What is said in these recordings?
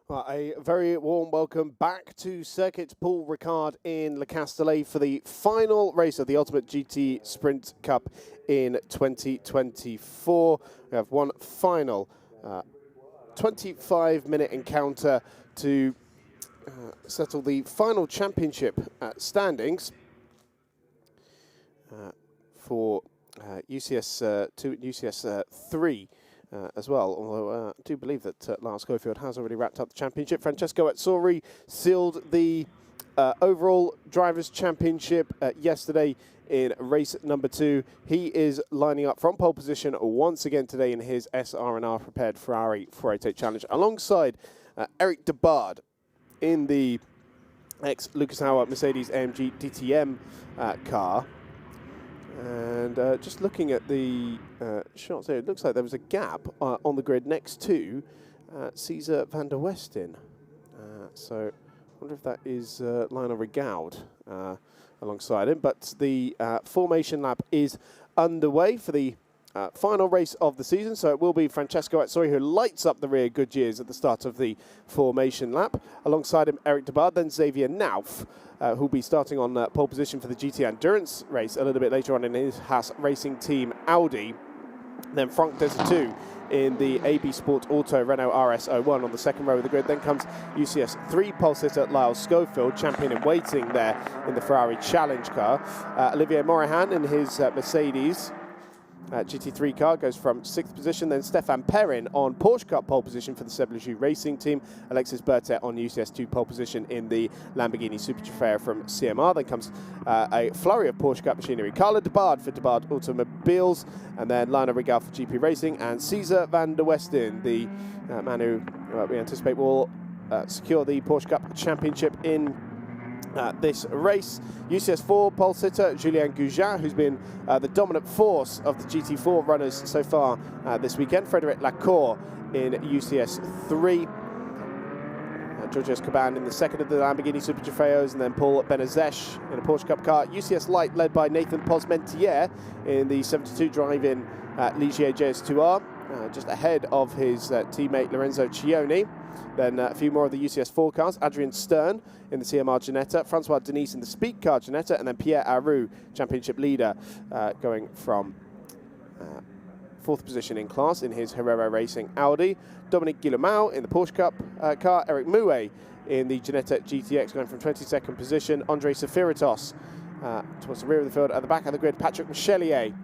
Well, a very warm welcome back to Circuit Paul Ricard in Le Castellet for the final race of the Ultimate GT Sprint Cup in 2024. We have one final 25-minute encounter to settle the final championship standings for UCS 2 and UCS 3. As well, although I do believe that Lars Schofield has already wrapped up the championship. Francesco Azzori sealed the overall Drivers' Championship yesterday in race number 2. He is lining up from pole position once again today in his SR&R prepared Ferrari 488 Challenge, alongside Eric de Baard in the ex-Lucas Hauer Mercedes AMG DTM car. And just looking at the shots there, it looks like there was a gap on the grid next to Cesar van der Westen. So I wonder if that is Lionel Rigaud alongside him. But the formation lap is underway for the final race of the season. So it will be Francesco Azzori who lights up the rear Goodyears at the start of the formation lap. Alongside him, Eric de Baard, then Xavier Nauf, who'll be starting on pole position for the GT Endurance race a little bit later on in his Haas racing team Audi. Then Franck Desertu in the AB Sport Auto Renault RS01 on the second row of the grid. Then comes UCS 3 pole sitter Lyle Schofield, champion in waiting there in the Ferrari Challenge car. Olivier Morahan in his Mercedes GT3 car goes from 6th position. Then Stefan Perrin on Porsche Cup pole position for the Seb Ligier racing team. Alexis Bertet on UCS2 pole position in the Lamborghini Super Trofeo from CMR. Then comes a flurry of Porsche Cup machinery. Carla de Baard for de Baard Automobiles, and then Lionel Rigaud for GP Racing, and Cesar van der Westen, the man who we anticipate will secure the Porsche Cup Championship in this race. UCS4 pole sitter Julien Goujar, who's been the dominant force of the GT4 runners so far this weekend. Frédéric Lacour in UCS3. Georges Caban in the second of the Lamborghini Super Trofeos, and then Paul Benazes in a Porsche Cup car. UCS Light led by Nathan Posmentier in the 72 drive-in Ligier JS2R, just ahead of his teammate Lorenzo Cioni. Then a few more of the UCS4 cars. Adrian Stern in the CMR Ginetta, Francois Denise in the Speed car Ginetta, and then Pierre Aru, championship leader, going from 4th position in class in his Herrera Racing Audi. Dominique Guillemot in the Porsche Cup car. Eric Mouet in the Ginetta GTX going from 22nd position. Andre Safiritos towards the rear of the field. At the back of the grid, Patrick Michelier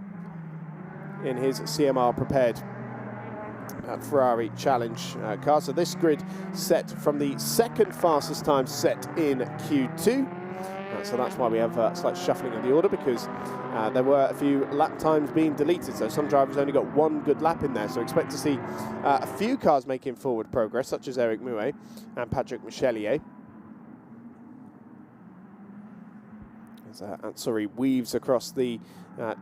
in his CMR prepared Ferrari Challenge car. So this grid set from the second fastest time set in Q2. So that's why we have a slight shuffling of the order, because there were a few lap times being deleted. So some drivers only got one good lap in there. So expect to see a few cars making forward progress, such as Eric Mouet and Patrick Michelier. As Azzori weaves across the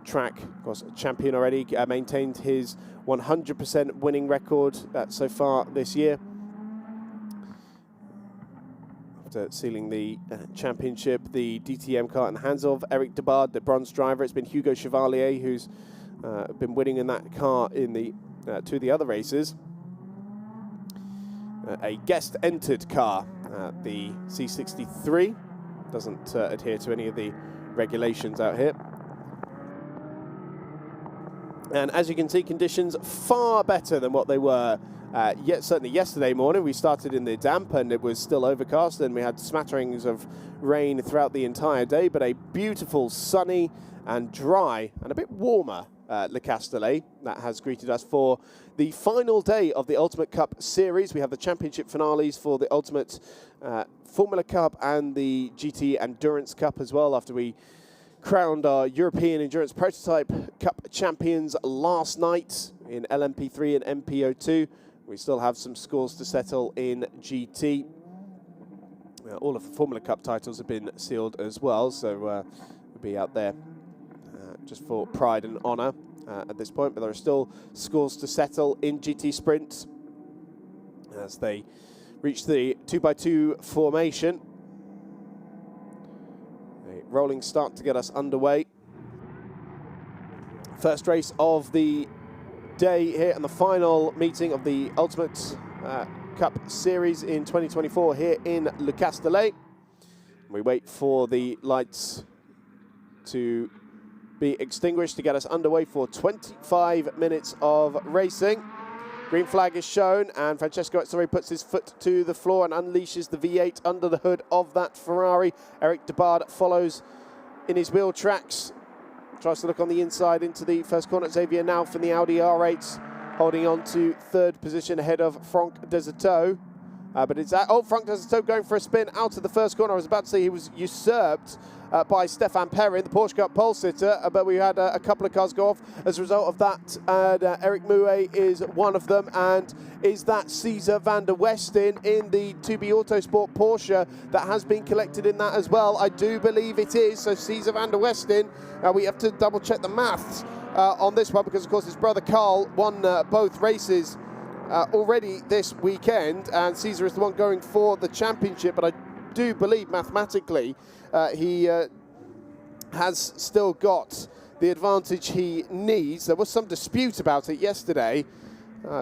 track. Of course, champion already, maintained his 100% winning record so far this year. After sealing the championship, the DTM car in the hands of Eric de Baard, the bronze driver. It's been Hugo Chevalier who's been winning in that car in the two of the other races. A guest-entered car, the C63, doesn't adhere to any of the regulations out here. And as you can see, conditions far better than what they were certainly yesterday morning. We started in the damp and it was still overcast, and we had smatterings of rain throughout the entire day, but a beautiful, sunny and dry and a bit warmer Le Castellet that has greeted us for the final day of the Ultimate Cup Series. We have the championship finales for the Ultimate Formula Cup and the GT Endurance Cup as well, after we crowned our European Endurance Prototype Cup champions last night in LMP3 and MPO2. We still have some scores to settle in GT. All of the Formula Cup titles have been sealed as well, so we'll be out there just for pride and honour at this point. But there are still scores to settle in GT Sprint as they reach the 2x2 formation. Rolling start to get us underway. First race of the day here and the final meeting of the Ultimate Cup Series in 2024 here in Le Castellet. We wait for the lights to be extinguished to get us underway for 25 minutes of racing. Green flag is shown, and Francesco Azzori puts his foot to the floor and unleashes the V8 under the hood of that Ferrari. Eric Debard follows in his wheel tracks, tries to look on the inside into the first corner. Xavier now from the Audi R8, holding on to third position ahead of Franck Desertot. But it's Franck Desertot going for a spin out of the first corner. I was about to say he was usurped by Stéphane Perrin, the Porsche Cup pole sitter, but we had a couple of cars go off as a result of that, and Eric Mouet is one of them. And is that Cesar van der Westen in the 2B Autosport Porsche that has been collected in that as well? I do believe it is. So Cesar van der Westen, we have to double check the maths on this one, because of course his brother Carl won both races already this weekend, and Cesar is the one going for the championship. But I do believe mathematically he has still got the advantage he needs. There was some dispute about it yesterday,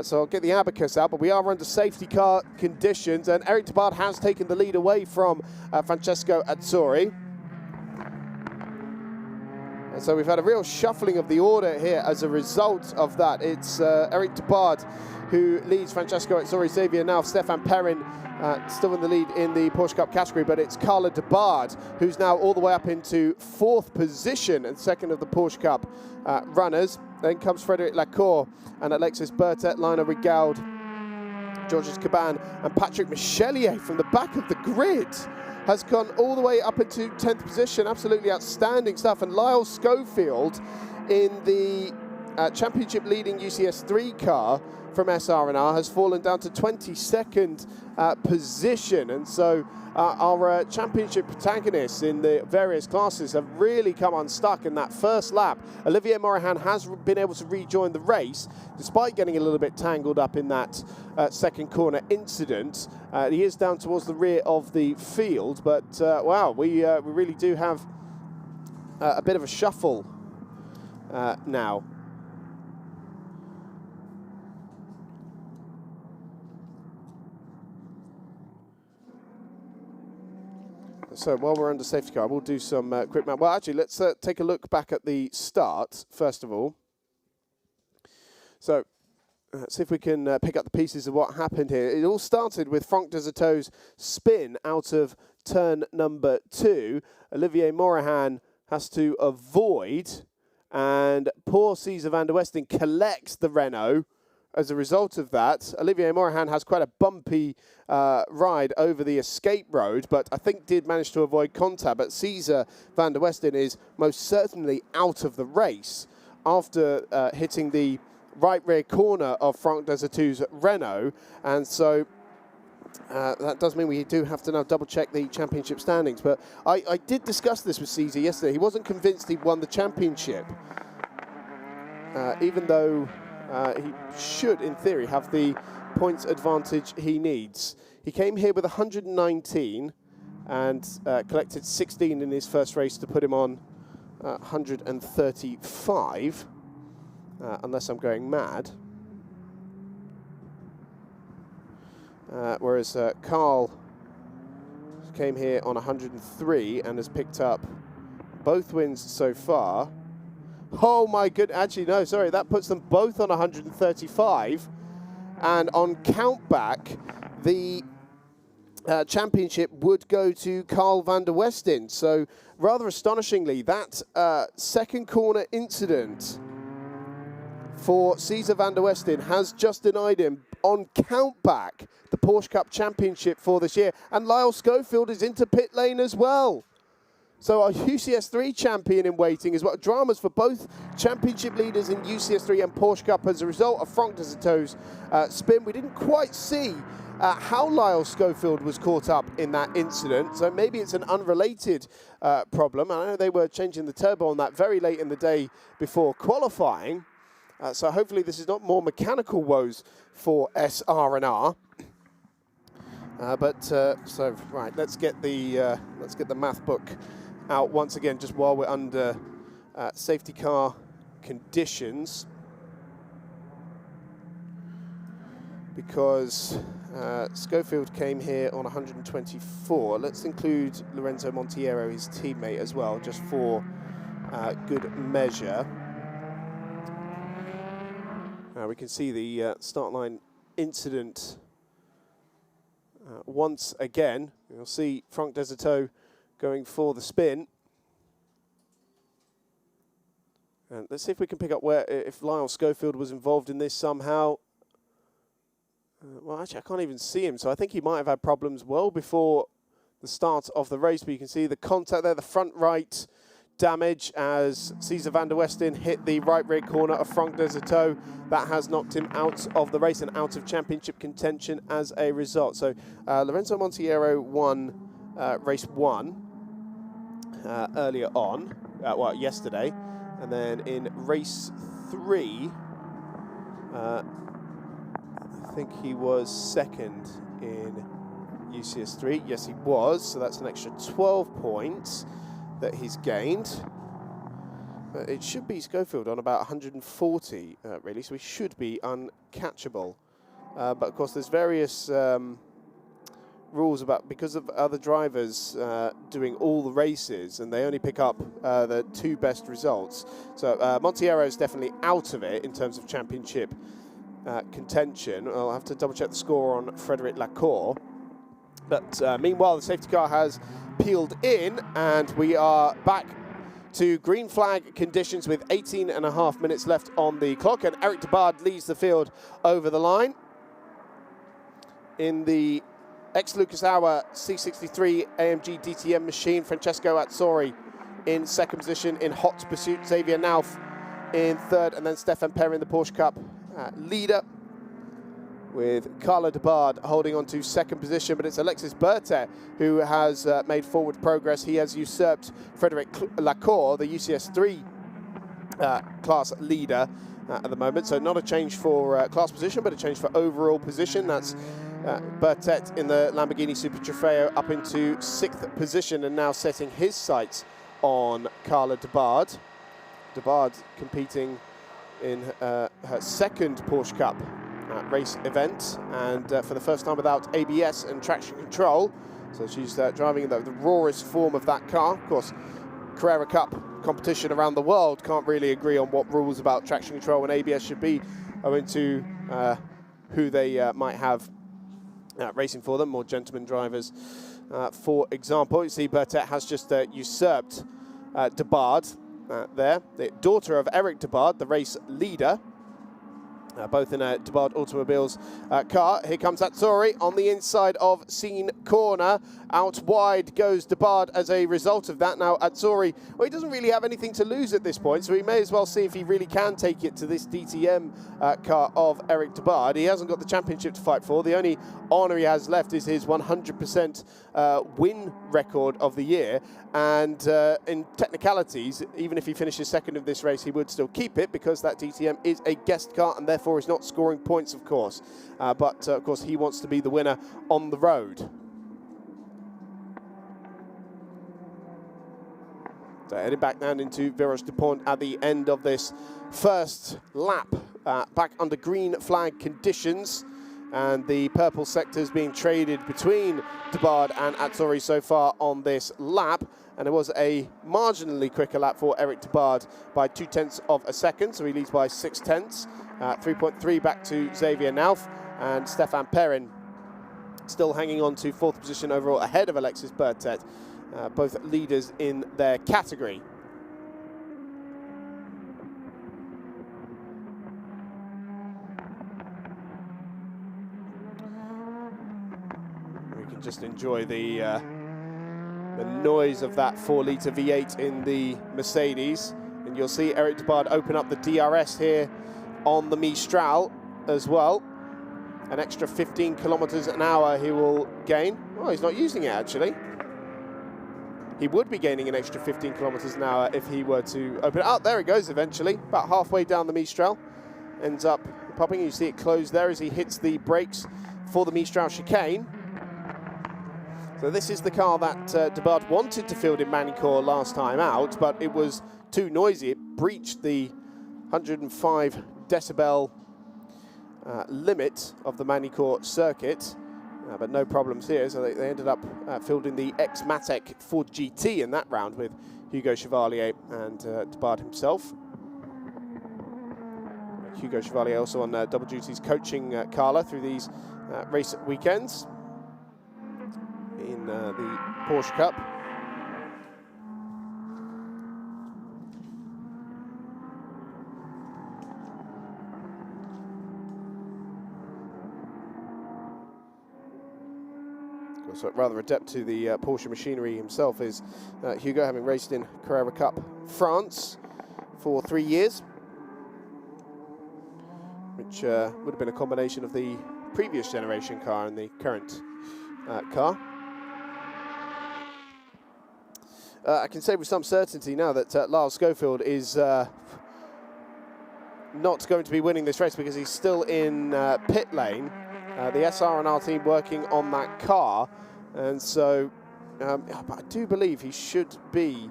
so I'll get the abacus out, but we are under safety car conditions, and Eric Debard has taken the lead away from Francesco Azzori. And so we've had a real shuffling of the order here as a result of that. It's Eric Debard who leads Francesco Azzori. Xavier now, Stéphane Perrin still in the lead in the Porsche Cup category, but it's Carla Debard who's now all the way up into fourth position and second of the Porsche Cup runners. Then comes Frédéric Lacour and Alexis Bertet, Lionel Rigaud, Georges Caban, and Patrick Michelier from the back of the grid has gone all the way up into 10th position. Absolutely outstanding stuff. And Lyle Schofield in the championship leading UCS 3 car from SR&R has fallen down to 22nd position. And so our championship protagonists in the various classes have really come unstuck in that first lap. Olivier Morahan has been able to rejoin the race despite getting a little bit tangled up in that second corner incident. He is down towards the rear of the field, but wow, we really do have a bit of a shuffle now. So while we're under safety car, we'll do some quick map. Well, actually, let's take a look back at the start, first of all. So see if we can pick up the pieces of what happened here. It all started with Franck Desertot's spin out of turn number 2. Olivier Morahan has to avoid, and poor Cesar van der Westen collects the Renault. As a result of that, Olivier Morahan has quite a bumpy ride over the escape road, but I think did manage to avoid contact. But Cesar van der Westen is most certainly out of the race after hitting the right rear corner of Franck Desertot's Renault. And so that does mean we do have to now double check the championship standings. But I did discuss this with Cesar yesterday. He wasn't convinced he'd won the championship, even though he should, in theory, have the points advantage he needs. He came here with 119 and collected 16 in his first race to put him on 135, unless I'm going mad. Whereas Carl came here on 103 and has picked up both wins so far. Oh my good, actually no, sorry, that puts them both on 135. And on countback, the championship would go to Carl van der Westen. So rather astonishingly, that second corner incident for Cesar van der Westen has just denied him on countback the Porsche Cup championship for this year. And Lyle Schofield is into pit lane as well. So our UCS 3 champion in waiting is what dramas for both championship leaders in UCS 3 and Porsche Cup as a result of Franck Desertot's spin. We didn't quite see how Lyle Schofield was caught up in that incident, so maybe it's an unrelated problem. I know they were changing the turbo on that very late in the day before qualifying, so hopefully this is not more mechanical woes for SR&R. So right, let's get the math book out once again, just while we're under safety car conditions, because Schofield came here on 124. Let's include Lorenzo Montiero, his teammate, as well, just for good measure. We can see the start line incident once again. You'll see Franck Desertot going for the spin. And let's see if we can pick up if Lyle Schofield was involved in this somehow. Well, actually, I can't even see him, so I think he might have had problems well before the start of the race. But you can see the contact there, the front right damage as Cesar van der Westen hit the right rear corner of Franck Desertot. That has knocked him out of the race and out of championship contention as a result. So Lorenzo Montiero won race 1 earlier on, well, yesterday. And then in race 3, I think he was second in UCS 3. Yes, he was. So that's an extra 12 points that he's gained. It should be Schofield on about 140, really. So he should be uncatchable. But of course, there's various rules about, because of other drivers doing all the races, and they only pick up the 2 best results. So Montiero is definitely out of it in terms of championship contention. I'll have to double check the score on Frederic Lacour. But meanwhile, the safety car has peeled in, and we are back to green flag conditions with 18.5 minutes left on the clock, and Eric Debard leads the field over the line. In the ex-Lucas Hour C63 AMG DTM machine, Francesco Azzori in second position in hot pursuit, Xavier Nauf in third, and then Stéphane Perrin, the Porsche Cup leader, with Carla Debard holding on to second position. But it's Alexis Bertet who has made forward progress. He has usurped Frederic Lacour, the UCS 3 class leader at the moment. So not a change for class position, but a change for overall position. That's Bertet in the Lamborghini Super Trofeo up into 6th position, and now setting his sights on Carla Debard. Debard competing in her second Porsche Cup race event, and for the first time without ABS and traction control. So she's driving the rawest form of that car. Of course, Carrera Cup competition around the world can't really agree on what rules about traction control and ABS should be, owing to who they might have racing for them, more gentleman drivers. For example, you see Bertet has just usurped Debard there, the daughter of Eric Debard, the race leader. Both in a Debard Automobiles car. Here comes Azzori on the inside of Scene Corner. Out wide goes Debard as a result of that. Now Azzori, well, he doesn't really have anything to lose at this point, so we may as well see if he really can take it to this DTM car of Eric Debard. He hasn't got the championship to fight for. The only honour he has left is his 100% win record of the year. And in technicalities, even if he finishes second of this race, he would still keep it, because that DTM is a guest car and therefore is not scoring points, of course. But of course, he wants to be the winner on the road. So heading back down into Virage de Pont at the end of this first lap, back under green flag conditions. And the purple sectors being traded between Debard and Azzori so far on this lap. And it was a marginally quicker lap for Eric Debard by 0.2 of a second, so he leads by 0.6. 3.3 back to Xavier Nauf, and Stéphane Perrin still hanging on to 4th position overall ahead of Alexis Bertet, both leaders in their category. Just enjoy the noise of that 4-litre V8 in the Mercedes, and you'll see Eric Debard open up the DRS here on the Mistral as well. An extra 15 kilometers an hour he will gain. Oh, he's not using it actually. He would be gaining an extra 15 kilometers an hour if he were to open it up. There it goes eventually, about halfway down the Mistral. Ends up popping. You see it close there as he hits the brakes for the Mistral chicane. So this is the car that Debard wanted to field in Magny-Cours last time out, but it was too noisy. It breached the 105 decibel limit of the Manicourt circuit, but no problems here. So they ended up fielding the ex-Matek Ford GT in that round with Hugo Chevalier and Debard himself. Hugo Chevalier also on double duties coaching Carla through these race weekends in the Porsche Cup. So rather adept to the Porsche machinery himself is Hugo, having raced in Carrera Cup France for 3 years, which would have been a combination of the previous generation car and the current car. I can say with some certainty now that Lyle Schofield is not going to be winning this race because he's still in pit lane. The SR&R team working on that car, and so I do believe he should be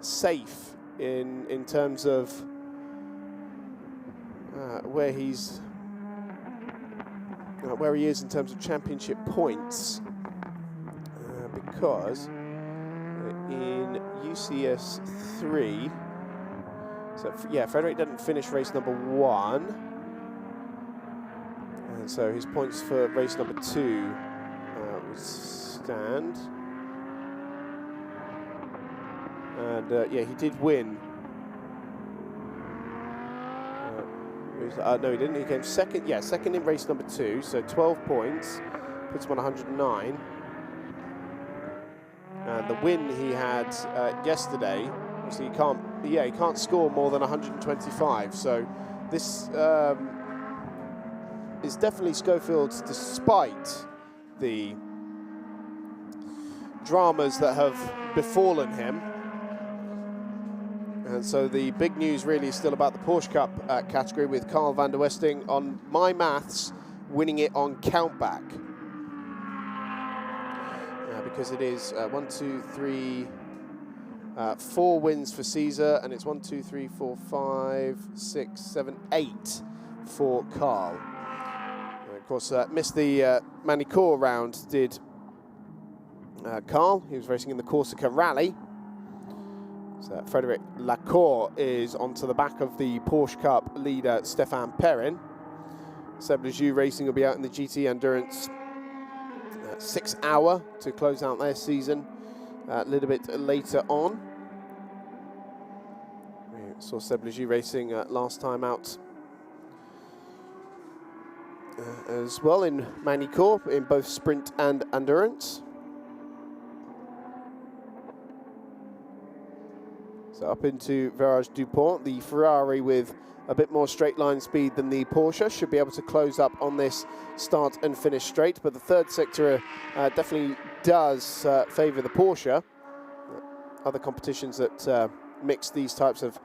safe in terms of where he is in terms of championship points, because in UCS 3, so yeah, Frederick didn't finish race number 1. And so his points for race number 2 would stand. And yeah, he did win. No, he didn't. He came second. Yeah, second in race number 2. So 12 points, puts him on 109. And the win he had yesterday, obviously he can't. Yeah, he can't score more than 125. So this. Is definitely Schofield's, despite the dramas that have befallen him. And so the big news really is still about the Porsche Cup category, with Carl van der Westing, on my maths, winning it on countback. Because it is 1, 2, 3, 4 wins for Caesar, and it's 1, 2, 3, 4, 5, 6, 7, 8 for Carl. Of course, missed the Manicourt round, did Carl. He was racing in the Corsica Rally. So Frederic Lacour is onto the back of the Porsche Cup leader, Stéphane Perrin. Seb Ligier Racing will be out in the GT Endurance 6 Hour to close out their season a little bit later on. We saw Seb Ligier Racing last time out as well in Manicourt, in both sprint and endurance. So up into Virage Dupont, the Ferrari with a bit more straight line speed than the Porsche should be able to close up on this start and finish straight, but the third sector definitely does favour the Porsche. Other competitions that mix these types of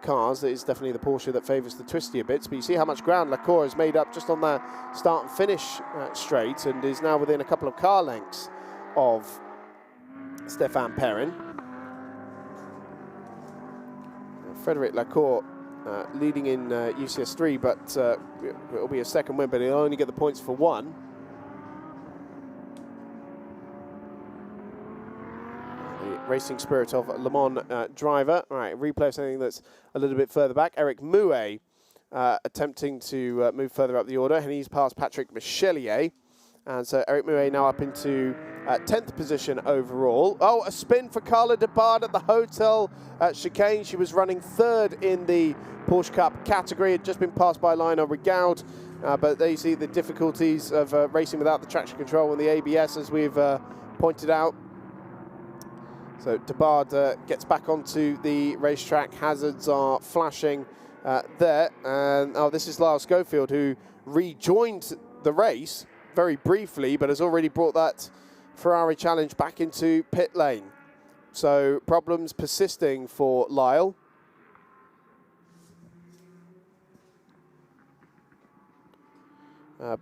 cars, it is definitely the Porsche that favours the twistier bits, but you see how much ground Lacour has made up just on the start and finish straight, and is now within a couple of car lengths of Stéphane Perrin. Frederic Lacour leading in UCS 3, but it'll be a second win, but he'll only get the points for 1. Racing spirit of Le Mans driver. All right, replay something that's a little bit further back. Eric Mouet attempting to move further up the order, and he's past Patrick Michelier. And so Eric Mouet now up into 10th position overall. Oh, a spin for Carla Debard at the hotel chicane. She was running 3rd in the Porsche Cup category. Had just been passed by Lionel Rigaud, but there you see the difficulties of racing without the traction control and the ABS, as we've pointed out. So Debard gets back onto the racetrack. Hazards are flashing there. And oh, this is Lyle Schofield, who rejoined the race very briefly, but has already brought that Ferrari challenge back into pit lane. So problems persisting for Lyle.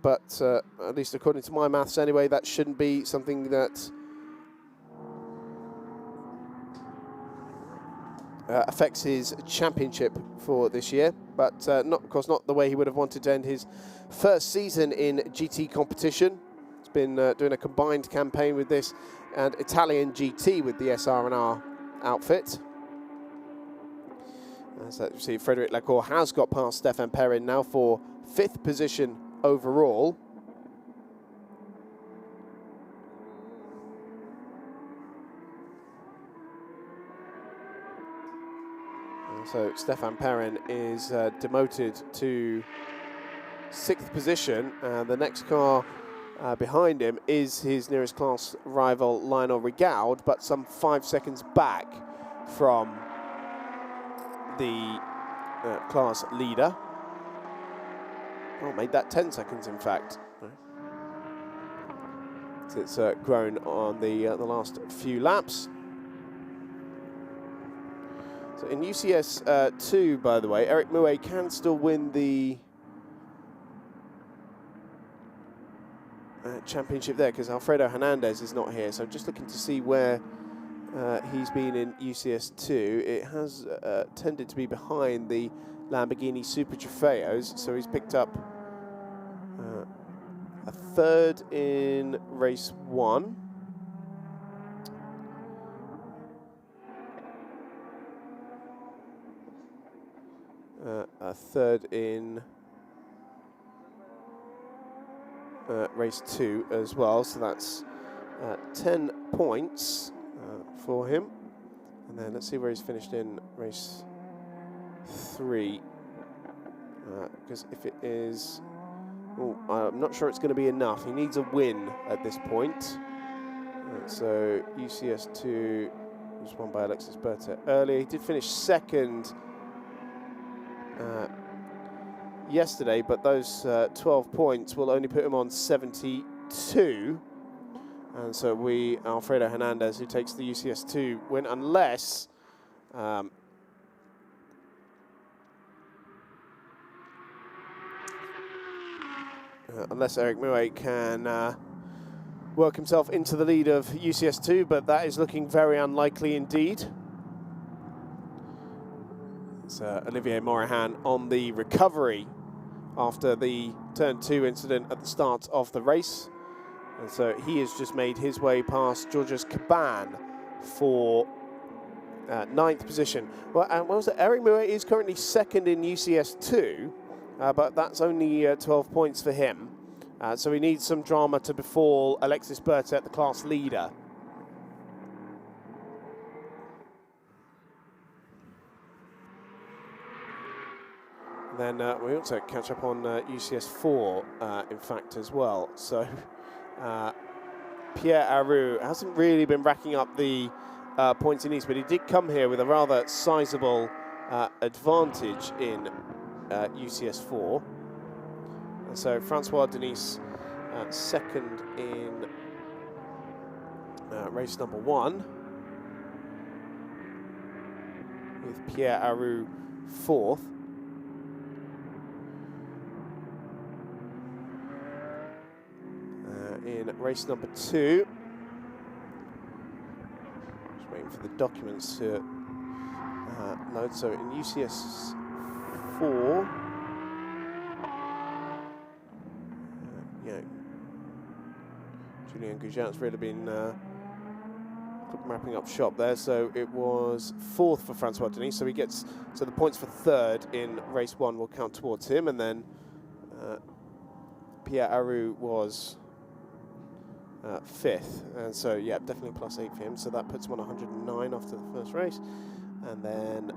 But at least according to my maths anyway, that shouldn't be something that affects his championship for this year, but not, of course, not the way he would have wanted to end his first season in GT competition. He's been doing a combined campaign with this and Italian GT with the SR&R outfit. As you see, Frédéric Lacour has got past Stéphane Perrin now for 5th position overall. So Stéphane Perrin is demoted to 6th position, and the next car behind him is his nearest class rival Lionel Rigaud, but some 5 seconds back from the class leader. Oh, made that 10 seconds in fact. So it's grown on the last few laps. So in UCS 2, by the way, Eric Mouet can still win the championship there because Alfredo Hernandez is not here. So just looking to see where he's been in UCS 2. It has tended to be behind the Lamborghini Super Trofeos. So he's picked up a 3rd in race 1. A 3rd in race 2 as well, so that's 10 points for him. And then let's see where he's finished in race 3, because if it is, I'm not sure it's going to be enough. He needs a win at this point. So UCS 2 was won by Alexis Berthet earlier. He did finish 2nd yesterday, but those 12 points will only put him on 72. And so Alfredo Hernandez, who takes the UCS 2 win, unless Eric Mouet can work himself into the lead of UCS 2, but that is looking very unlikely indeed. It's Olivier Morahan on the recovery after the turn 2 incident at the start of the race. And so he has just made his way past Georges Caban for 9th position. Well, and what was it? Eric Mouet is currently 2nd in UCS 2, but that's only 12 points for him. So he needs some drama to befall Alexis Berthet, the class leader. Then we also catch up on UCS 4, in fact, as well. So Pierre Aru hasn't really been racking up the points he needs, but he did come here with a rather sizable advantage in UCS 4. And so Francois Denis 2nd in race number 1, with Pierre Aru 4th. In race number 2, just waiting for the documents to load. So in UCS 4, Julien Gougin's really been wrapping up shop there. So it was 4th for Francois Denis. So he gets, so the points for 3rd in race 1 will count towards him, and then Pierre Aru was 5th, and so yeah, definitely +8 for him. So that puts him on 109 after the first race, and then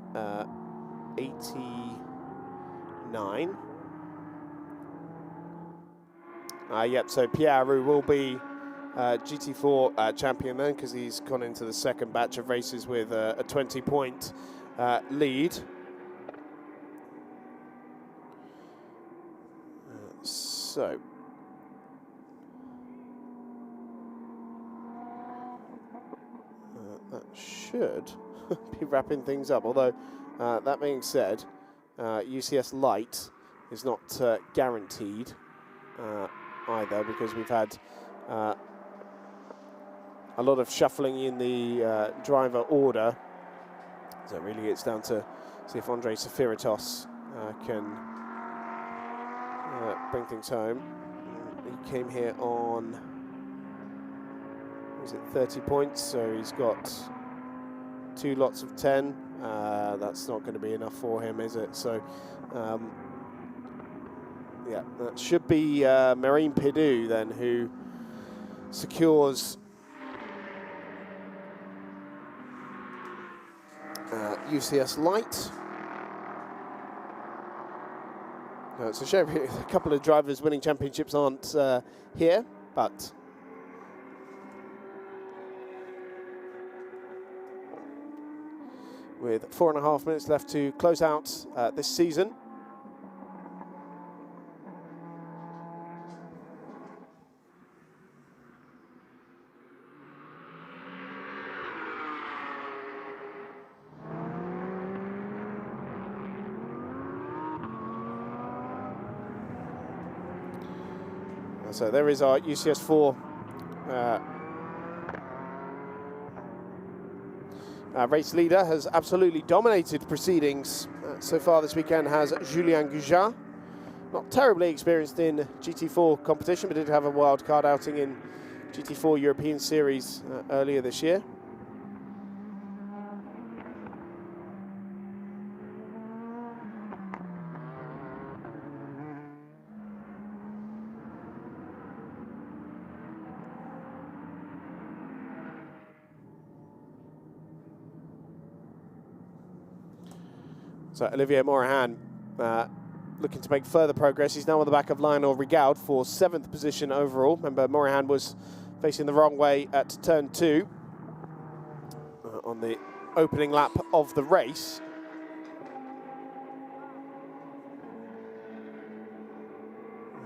89. Yep. So Pierre Aru will be GT4 champion then, because he's gone into the 2nd batch of races with a 20-point lead. So. That should be wrapping things up, although that being said, UCS Light is not guaranteed either, because we've had a lot of shuffling in the driver order So really it's down to see if Andrei Safiritos can bring things home. He came here on, was it 30 points? So he's got 2 lots of 10. That's not going to be enough for him, is it? So, yeah, that should be Marine Pidou then, who secures UCS Light. It's a shame a couple of drivers winning championships aren't here, but with 4.5 minutes left to close out this season. So there is our UCS4 race leader, has absolutely dominated proceedings so far this weekend, has Julien Goujar. Not terribly experienced in GT4 competition, but did have a wild card outing in GT4 European Series earlier this year. So Olivier Morahan looking to make further progress. He's now on the back of Lionel Rigaud for 7th position overall. Remember, Morahan was facing the wrong way at turn 2 on the opening lap of the race.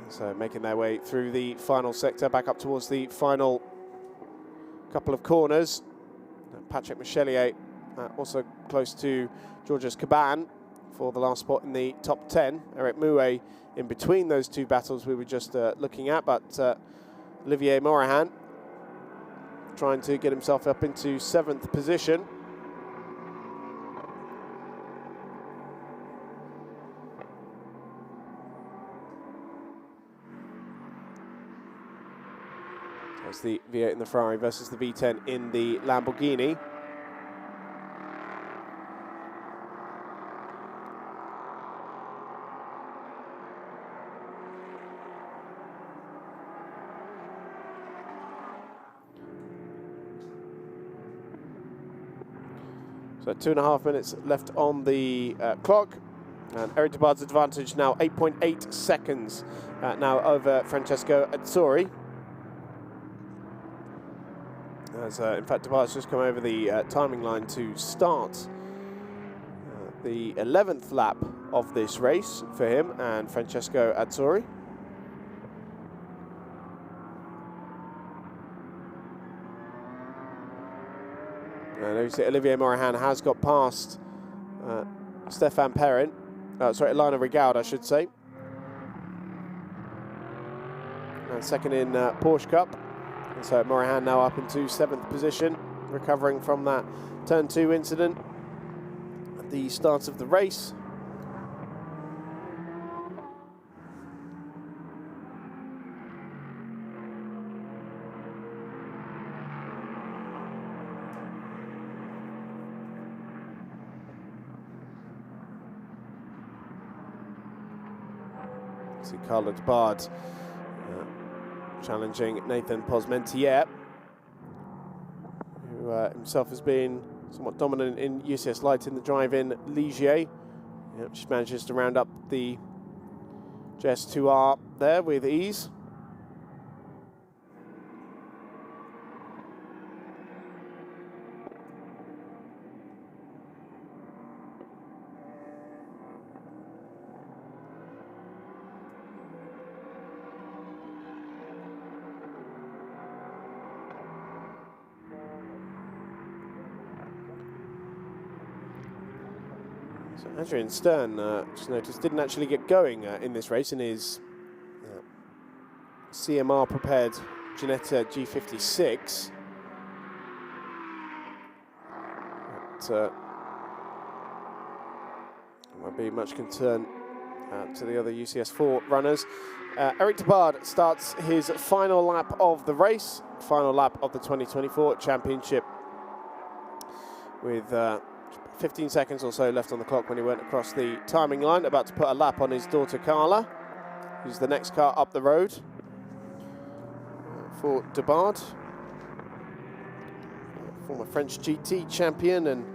So making their way through the final sector, back up towards the final couple of corners. Patrick Michelier also close to Georges Caban for the last spot in the top 10. Eric Mouet in between those two battles we were just looking at, but Olivier Morahan trying to get himself up into 7th position. So it's the V8 in the Ferrari versus the V10 in the Lamborghini. So 2.5 minutes left on the clock, and Eric Debard's advantage now 8.8 seconds now over Francesco Azzori. As in fact Debard's just come over the timing line to start the 11th lap of this race for him and Francesco Azzori. Olivier Morahan has got past Stéphane Perrin, Lionel Rigaud, I should say. And second in Porsche Cup. And so Morahan now up into 7th position, recovering from that turn 2 incident at the start of the race. See Carlo Debard challenging Nathan Posmentier, who himself has been somewhat dominant in UCS Light in the drive-in Ligier. Just manages to round up the JS2R there with ease. Adrian Stern, just noticed, didn't actually get going in this race in his CMR prepared Ginetta G56. But, Won't be much concern to the other UCS4 runners. Eric Debard starts his final lap of the race, final lap of the 2024 championship, with 15 seconds or so left on the clock when he went across the timing line, about to put a lap on his daughter Carla, who's the next car up the road for Debard, former French GT champion, and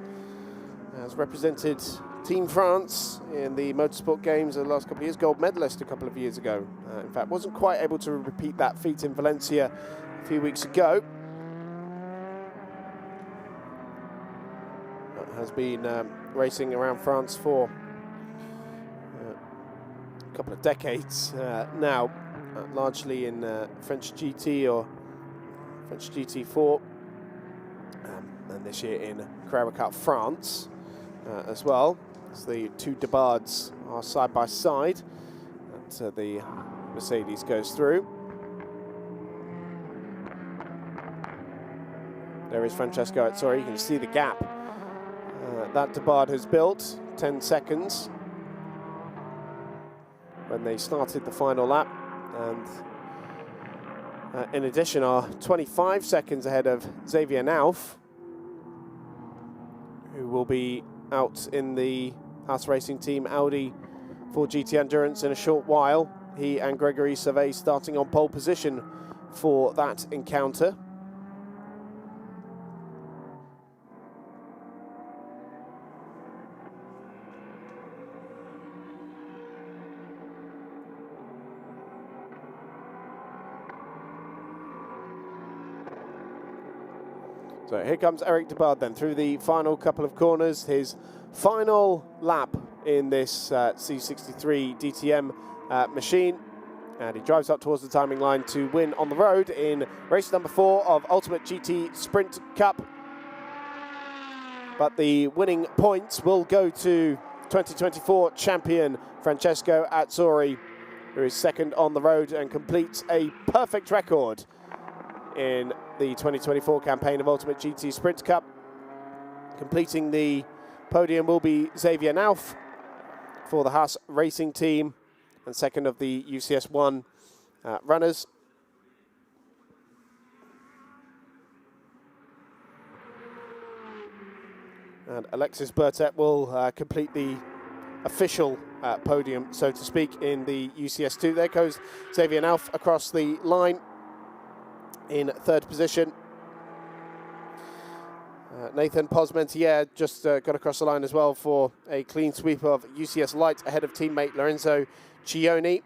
has represented Team France in the motorsport games the last couple of years, gold medalist a couple of years ago. In fact, wasn't quite able to repeat that feat in Valencia a few weeks ago. Has been racing around France for a couple of decades now, largely in French GT or French GT4, and this year in Carrera Cup France as well. As the two Debards are side by side, and the Mercedes goes through. There is Francesco Azzori. You can see the gap that Debard has built, 10 seconds when they started the final lap, and in addition are 25 seconds ahead of Xavier Nauf, who will be out in the Haas Racing Team Audi for GT Endurance in a short while. He and Gregory Savet starting on pole position for that encounter. So here comes Eric Debard then through the final couple of corners, his final lap in this C63 DTM machine, and he drives up towards the timing line to win on the road in race number 4 of Ultimate GT Sprint Cup. But the winning points will go to 2024 champion Francesco Azzori, who is second on the road and completes a perfect record in the 2024 campaign of Ultimate GT Sprint Cup. Completing the podium will be Xavier Nauf for the Haas Racing Team, and second of the UCS1 runners. And Alexis Bertet will complete the official podium, so to speak, in the UCS2. There goes Xavier Nauf across the line in third position. Nathan Posmentier just got across the line as well for a clean sweep of UCS Light ahead of teammate Lorenzo Cioni.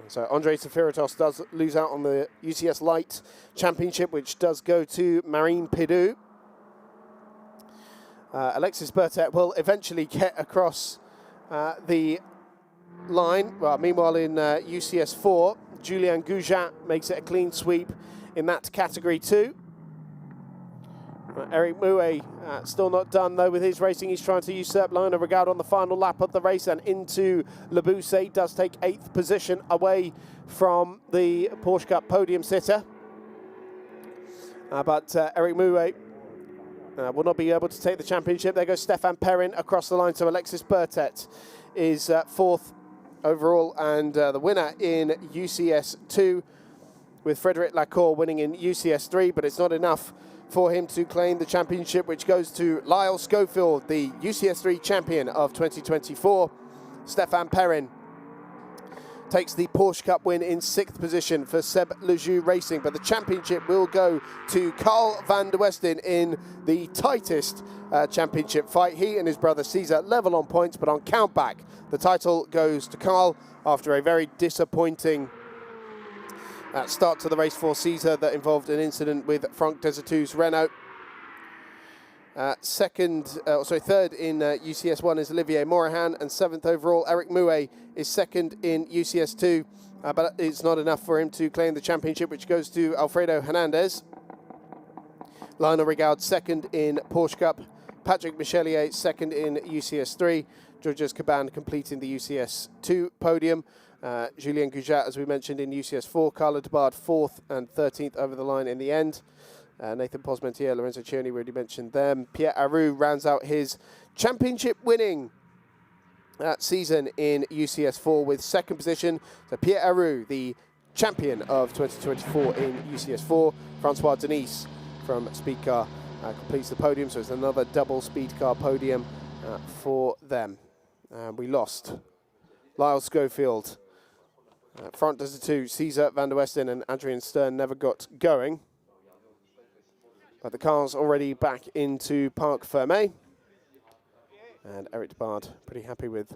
So Andre Safiratos does lose out on the UCS Light Championship, which does go to Marine Pidou. Alexis Bertet will eventually get across the line. Well, meanwhile in UCS4, Julien Goujat makes it a clean sweep in that category too. Eric Mouet still not done though with his racing. He's trying to usurp Lionel Rigaud on the final lap of the race and into Le Bousset. Does take 8th position away from the Porsche Cup podium sitter. But Eric Mouet will not be able to take the championship. There goes Stéphane Perrin across the line. So Alexis Bertet is 4th overall and the winner in UCS2, with Frédéric Lacour winning in UCS3, but it's not enough for him to claim the championship, which goes to Lyle Schofield, the UCS3 champion of 2024. Stéphane Perrin takes the Porsche Cup win in 6th position for Seb Lejeune Racing, but the championship will go to Carl van der Westen in the tightest championship fight. He and his brother Cesar level on points, but on countback, the title goes to Carl after a very disappointing start to the race for Cesar that involved an incident with Franck Desertou's Renault. Third in UCS1 is Olivier Morahan, and 7th overall Eric Mouet is second in UCS2, but it's not enough for him to claim the championship, which goes to Alfredo Hernandez. Lionel Rigaud second in Porsche Cup, Patrick Michelier second in UCS3, Georges Caban completing the UCS2 podium. Julien Goujat, as we mentioned, in UCS4, Carla Debard 4th and 13th over the line in the end. Nathan Posmentier, Lorenzo Cioni, we already mentioned them. Pierre Aru rounds out his championship winning season in UCS4 with second position. So Pierre Aru, the champion of 2024 in UCS4. Francois Denis from Speed Car completes the podium, so it's another double Speed Car podium for them. We lost Lyle Schofield. Front does the two. Cesar van der Westen and Adrian Stern never got going. But the car's already back into Parc Fermé. And Eric de Bard pretty happy with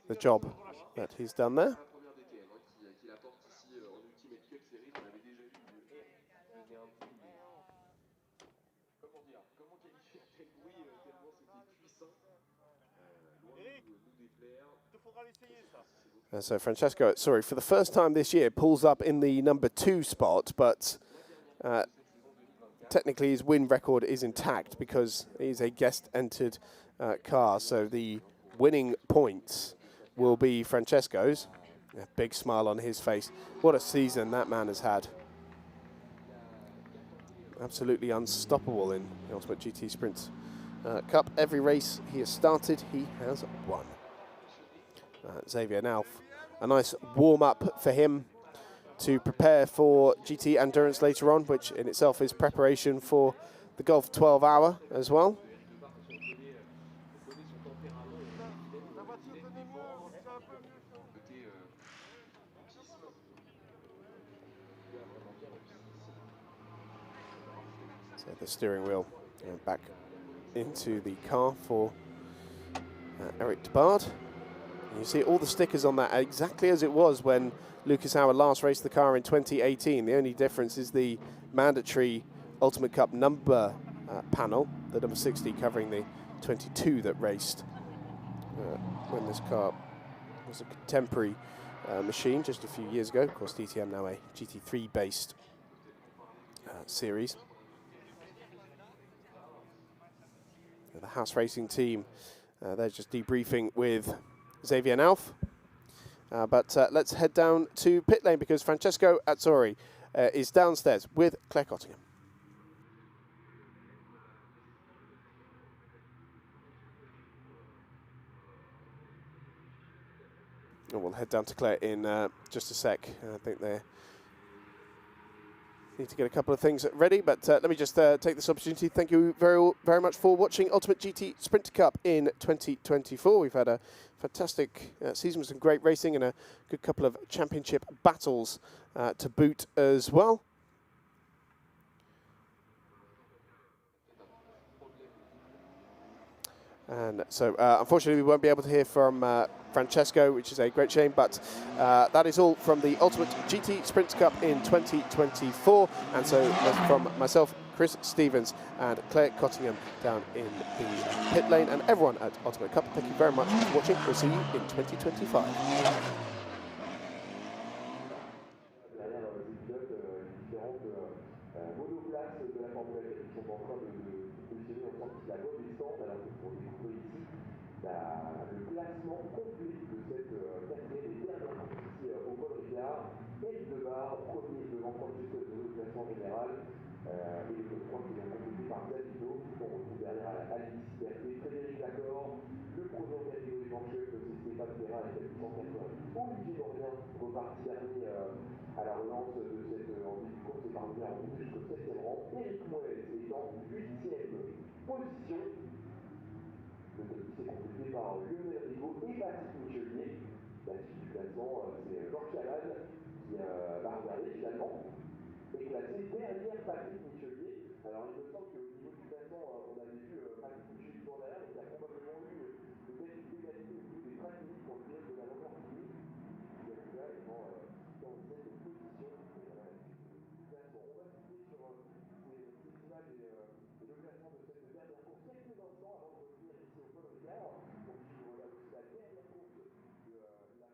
the job that he's done there. So Francesco, sorry, for the first time this year, pulls up in the number 2 spot, but technically his win record is intact because he's a guest-entered car. So the winning points will be Francesco's. A big smile on his face. What a season that man has had. Absolutely unstoppable in the Ultimate GT Sprint Cup. Every race he has started, he has won. Xavier now, a nice warm-up for him to prepare for GT Endurance later on, which in itself is preparation for the Golf 12-hour as well. So the steering wheel back into the car for Eric de Bard. You see all the stickers on that exactly as it was when Lucas Hauer last raced the car in 2018. The only difference is the mandatory Ultimate Cup number panel, the number 60 covering the 22 that raced when this car was a contemporary machine just a few years ago. Of course, DTM now a GT3 based series. The Haas Racing team, they're just debriefing with Xavier Nauf. But let's head down to pit lane because Francesco Azzori is downstairs with Claire Cottingham. And we'll head down to Claire in just a sec. I think they need to get a couple of things ready, but let me just take this opportunity. Thank you very much for watching Ultimate GT Sprint Cup in 2024. We've had a fantastic season with some great racing and a good couple of championship battles to boot as well. And so, unfortunately, we won't be able to hear from Francesco, which is a great shame, but that is all from the Ultimate GT Sprint Cup in 2024. And so, from myself, Chris Stevens, and Claire Cottingham down in the pit lane, and everyone at Ultimate Cup, thank you very much for watching. We'll see you in 2025. Le classement complet de cette quatrième et dernière compétition au Paul Ricard. Eric de Bard, premier devant Francesco au classement général. Et les top 3 qui vont complété par Davino. On retrouve derrière Alice Liberté, Frédéric Lacor. Le premier en catégorie Porsche, c'est Stéphane Ferra avec la 180. Au Ligier reparti dernier à la relance de cette envie du course et parvenu à remonter jusqu'au 7e rang. Eric Moët est en 8e position. Le top 10 est complété par Lionel Rigaud et Patrick Michelier. La suite du classement, c'est Georges Calade qui va regarder finalement et classé derrière Patrick Michelier. Alors il me semble qu'au niveau du classement, on avait vu Patrick Michelier sur derrière, donc il y a probablement eu peut-être une égalité au niveau des 5 minutes pour le piège de la Lamborghini. Il y a là étant dans cette position. On va cliquer sur ces images et le classement de cette dernière course quelques instants avant de revenir ici au Paul Ricard. Donc voilà aussi la dernière course de la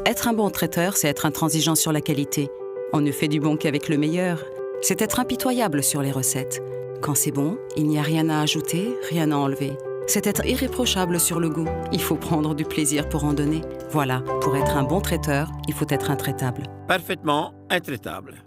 Être un bon traiteur, c'est être intransigeant sur la qualité. On ne fait du bon qu'avec le meilleur. C'est être impitoyable sur les recettes. Quand c'est bon, il n'y a rien à ajouter, rien à enlever. C'est être irréprochable sur le goût. Il faut prendre du plaisir pour en donner. Voilà, pour être un bon traiteur, il faut être intraitable. Parfaitement intraitable.